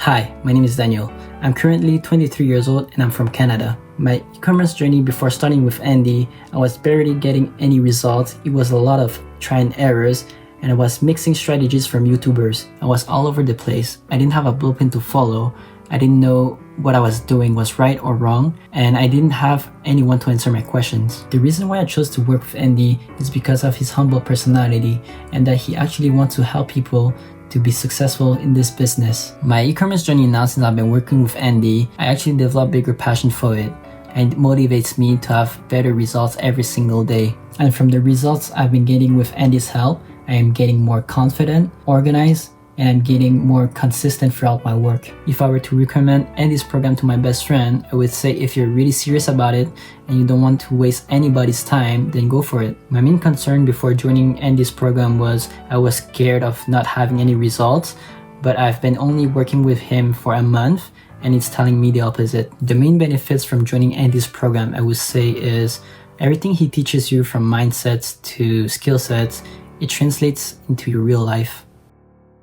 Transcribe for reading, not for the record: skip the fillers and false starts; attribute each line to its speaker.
Speaker 1: Hi, my name is Daniel. I'm currently 23 years old and I'm from Canada. My e-commerce journey before starting with Andy, I was barely getting any results. It was a lot of try and errors, and I was mixing strategies from YouTubers. I was all over the place. I didn't have a blueprint to follow. I didn't know what I was doing was right or wrong, and I didn't have anyone to answer my questions. The reason why I chose to work with Andy is because of his humble personality and that he actually wants to help people to be successful in this business. My e-commerce journey now, since I've been working with Andy, I actually developed bigger passion for it, and it motivates me to have better results every single day. And from the results I've been getting with Andy's help, I am getting more confident, organized, and I'm getting more consistent throughout my work. If I were to recommend Andy's program to my best friend, I would say if you're really serious about it and you don't want to waste anybody's time, then go for it. My main concern before joining Andy's program was I was scared of not having any results, but I've been only working with him for a month and it's telling me the opposite. The main benefits from joining Andy's program, I would say, is everything he teaches you from mindsets to skill sets, it translates into your real life.